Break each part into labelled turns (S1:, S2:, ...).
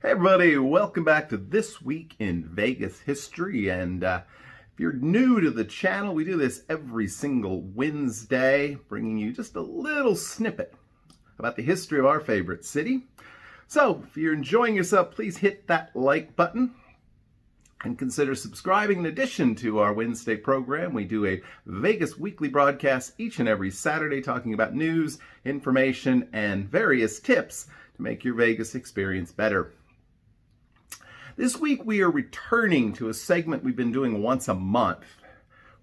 S1: Hey everybody, welcome back to This Week in Vegas History. And if you're new to the channel, we do this every single Wednesday, bringing you just a little snippet about the history of our favorite city. So if you're enjoying yourself, please hit that like button and consider subscribing. In addition to our Wednesday program, we do a Vegas weekly broadcast each and every Saturday talking about news, information, and various tips to make your Vegas experience better. This week we are returning to a segment we've been doing once a month,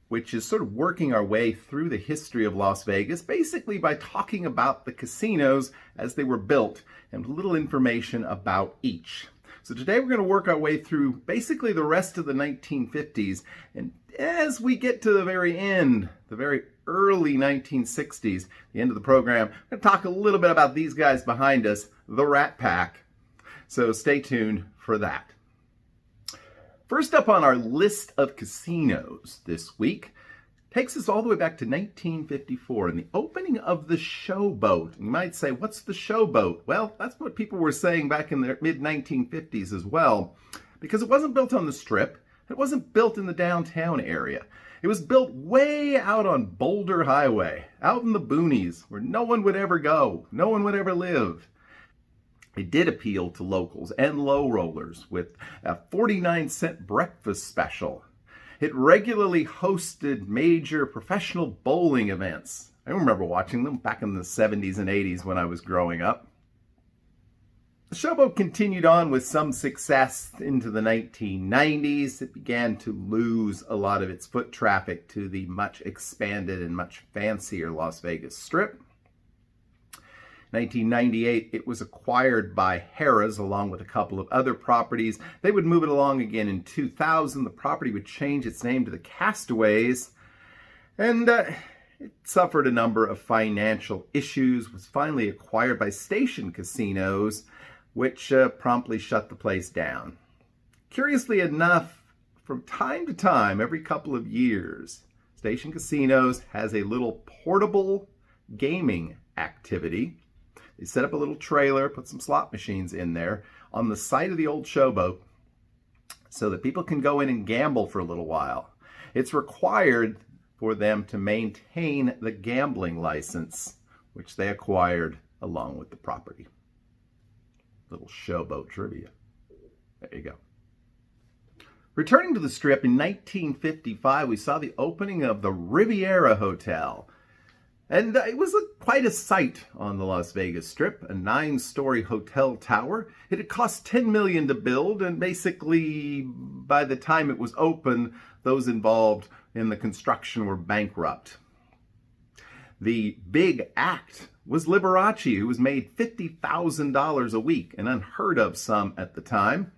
S1: which is sort of working our way through the history of Las Vegas, basically by talking about the casinos as they were built and a little information about each. So today we're going to work our way through basically the rest of the 1950s, and as we get to the very end, the very early 1960s, the end of the program, I'm going to talk a little bit about these guys behind us, the Rat Pack. So stay tuned for that. First up on our list of casinos this week takes us all the way back to 1954 and the opening of the Showboat. You might say, what's the Showboat? Well, that's what people were saying back in the mid-1950s as well, because it wasn't built on the Strip. It wasn't built in the downtown area. It was built way out on Boulder Highway, out in the boonies, where no one would ever go, no one would ever live. It did appeal to locals and low rollers with a 49-cent breakfast special. It regularly hosted major professional bowling events. I remember watching them back in the 70s and 80s when I was growing up. The Showboat continued on with some success into the 1990s. It began to lose a lot of its foot traffic to the much expanded and much fancier Las Vegas Strip. 1998, it was acquired by Harrah's along with a couple of other properties. They would move it along again in 2000. The property would change its name to the Castaways, and it suffered a number of financial issues, was finally acquired by Station Casinos, which promptly shut the place down. Curiously enough, from time to time, every couple of years, Station Casinos has a little portable gaming activity. They set up a little trailer, put some slot machines in there on the site of the old Showboat so that people can go in and gamble for a little while. It's required for them to maintain the gambling license, which they acquired along with the property. Little Showboat trivia. There you go. Returning to the Strip, in 1955, we saw the opening of the Riviera Hotel. And it was quite a sight on the Las Vegas Strip, a 9-story hotel tower. It had cost $10 million to build, and basically, by the time it was open, those involved in the construction were bankrupt. The big act was Liberace, who was made $50,000 a week, an unheard of sum at the time.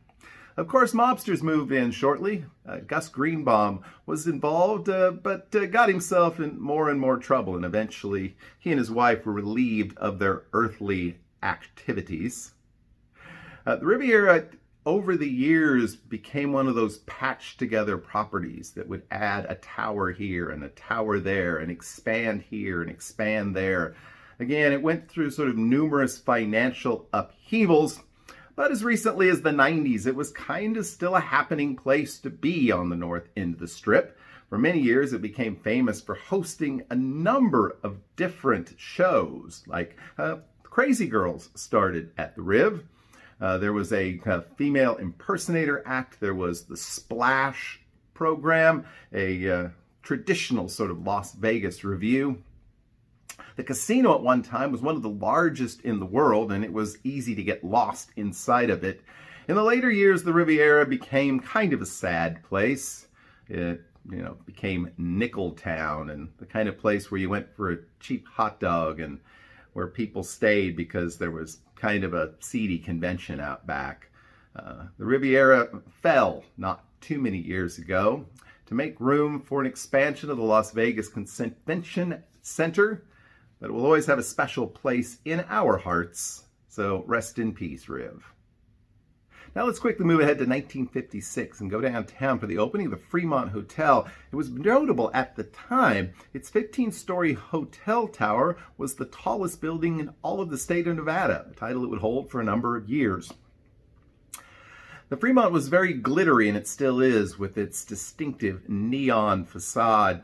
S1: Of course, mobsters moved in shortly. Gus Greenbaum was involved, but got himself in more and more trouble, and eventually he and his wife were relieved of their earthly activities. The Riviera, over the years, became one of those patched-together properties that would add a tower here and a tower there and expand here and expand there. Again, it went through sort of numerous financial upheavals, but as recently as the 90s, it was kind of still a happening place to be on the north end of the Strip. For many years, it became famous for hosting a number of different shows, like Crazy Girls started at the Riv. There was a female impersonator act. There was the Splash program, a traditional sort of Las Vegas review. The casino at one time was one of the largest in the world, and it was easy to get lost inside of it. In the later years, the Riviera became kind of a sad place. It, became Nickel Town, and the kind of place where you went for a cheap hot dog and where people stayed because there was kind of a seedy convention out back. The Riviera fell not too many years ago to make room for an expansion of the Las Vegas Convention Center. But it will always have a special place in our hearts, so rest in peace, Riv. Now let's quickly move ahead to 1956 and go downtown for the opening of the Fremont Hotel. It was notable at the time. Its 15-story hotel tower was the tallest building in all of the state of Nevada, a title it would hold for a number of years. The Fremont was very glittery, and it still is, with its distinctive neon facade.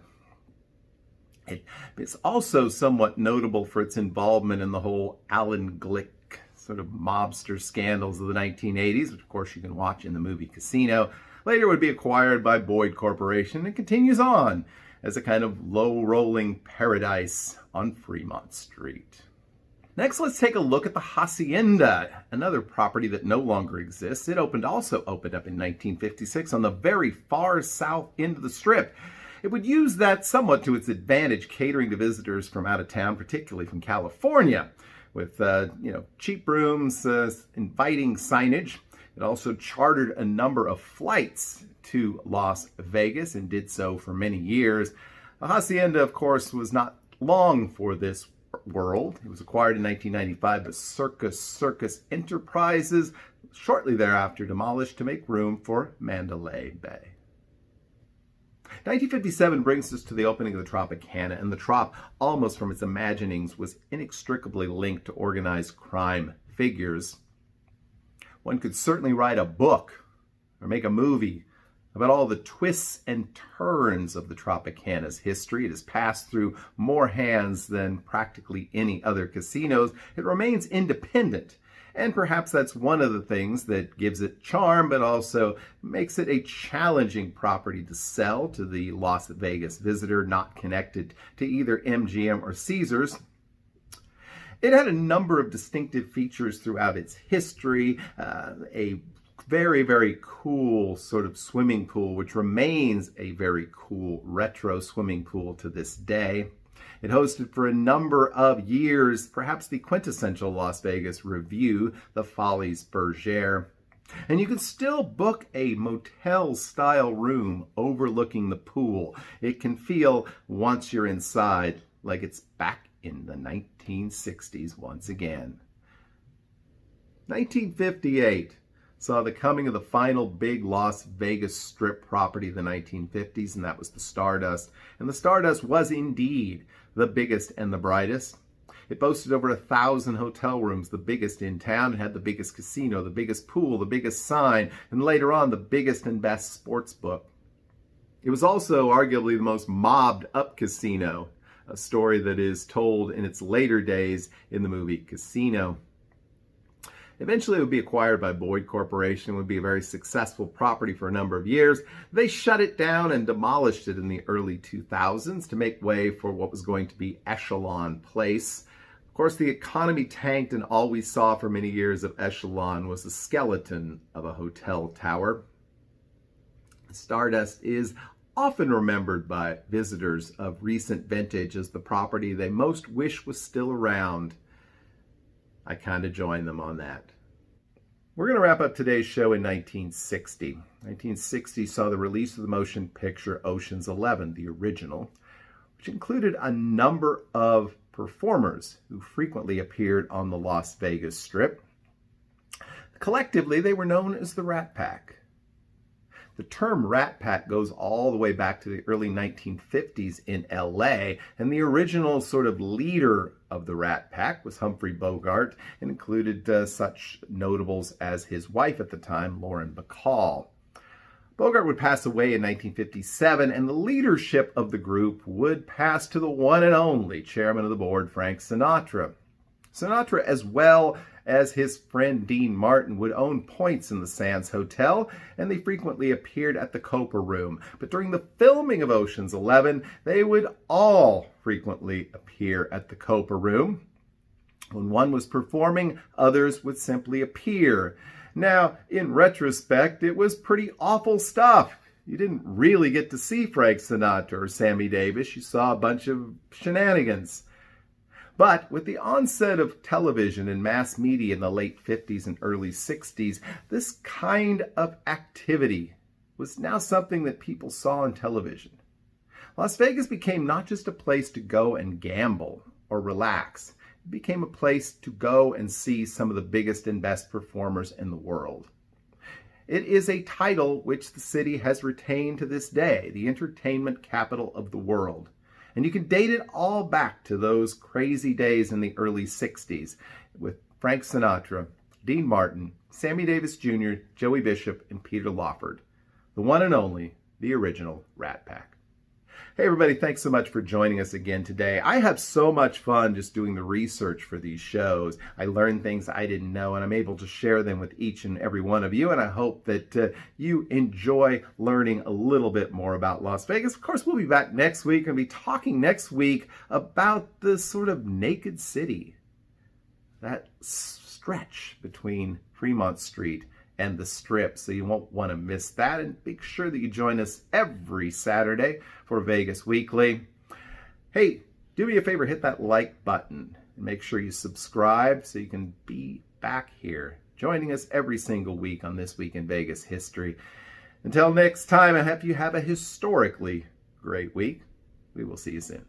S1: It's also somewhat notable for its involvement in the whole Alan Glick sort of mobster scandals of the 1980s, which of course you can watch in the movie Casino. Later would be acquired by Boyd Corporation and continues on as a kind of low-rolling paradise on Fremont Street. Next, let's take a look at the Hacienda, another property that no longer exists. It also opened up in 1956 on the very far south end of the Strip. It would use that somewhat to its advantage, catering to visitors from out of town, particularly from California, with cheap rooms, inviting signage. It also chartered a number of flights to Las Vegas and did so for many years. The Hacienda, of course, was not long for this world. It was acquired in 1995 by Circus Enterprises, shortly thereafter demolished to make room for Mandalay Bay. 1957 brings us to the opening of the Tropicana, and the Trop, almost from its imaginings, was inextricably linked to organized crime figures. One could certainly write a book or make a movie about all the twists and turns of the Tropicana's history. It has passed through more hands than practically any other casinos. It remains independent, and perhaps that's one of the things that gives it charm, but also makes it a challenging property to sell to the Las Vegas visitor not connected to either MGM or Caesars. It had a number of distinctive features throughout its history, a very, very cool sort of swimming pool, which remains a very cool retro swimming pool to this day. It hosted for a number of years, perhaps the quintessential Las Vegas revue, the Follies Bergère. And you can still book a motel-style room overlooking the pool. It can feel, once you're inside, like it's back in the 1960s once again. 1958 saw the coming of the final big Las Vegas Strip property of the 1950s, and that was the Stardust. And the Stardust was indeed the biggest and the brightest. It boasted over 1,000 hotel rooms, the biggest in town. It had the biggest casino, the biggest pool, the biggest sign, and later on the biggest and best sports book. It was also arguably the most mobbed up casino, a story that is told in its later days in the movie Casino. Eventually it would be acquired by Boyd Corporation. It would be a very successful property for a number of years. They shut it down and demolished it in the early 2000s to make way for what was going to be Echelon Place. Of course, the economy tanked, and all we saw for many years of Echelon was the skeleton of a hotel tower. Stardust is often remembered by visitors of recent vintage as the property they most wish was still around. I kind of join them on that. We're going to wrap up today's show in 1960. 1960 saw the release of the motion picture Ocean's 11, the original, which included a number of performers who frequently appeared on the Las Vegas Strip. Collectively, they were known as the Rat Pack. The term Rat Pack goes all the way back to the early 1950s in LA, and the original sort of leader of the Rat Pack was Humphrey Bogart, and included such notables as his wife at the time, Lauren Bacall. Bogart would pass away in 1957, and the leadership of the group would pass to the one and only chairman of the board, Frank Sinatra. Sinatra, as well as his friend Dean Martin, would own points in the Sands Hotel, and they frequently appeared at the Copa Room. But during the filming of Ocean's 11, they would all frequently appear at the Copa Room. When one was performing, others would simply appear. Now, in retrospect, it was pretty awful stuff. You didn't really get to see Frank Sinatra or Sammy Davis. You saw a bunch of shenanigans. But with the onset of television and mass media in the late 50s and early 60s, this kind of activity was now something that people saw on television. Las Vegas became not just a place to go and gamble or relax. It became a place to go and see some of the biggest and best performers in the world. It is a title which the city has retained to this day, the entertainment capital of the world. And you can date it all back to those crazy days in the early 60s with Frank Sinatra, Dean Martin, Sammy Davis Jr., Joey Bishop, and Peter Lawford. The one and only, the original Rat Pack. Hey everybody, thanks so much for joining us again today. I have so much fun just doing the research for these shows. I learn things I didn't know, and I'm able to share them with each and every one of you, and I hope that you enjoy learning a little bit more about Las Vegas. Of course, we'll be back next week and be talking next week about the sort of naked city, that stretch between Fremont Street and the Strip, so you won't want to miss that. And make sure that you join us every Saturday for Vegas Weekly. Hey, do me a favor, hit that like button and make sure you subscribe so you can be back here joining us every single week on This Week in Vegas History. Until next time, I hope you have a historically great week. We will see you soon.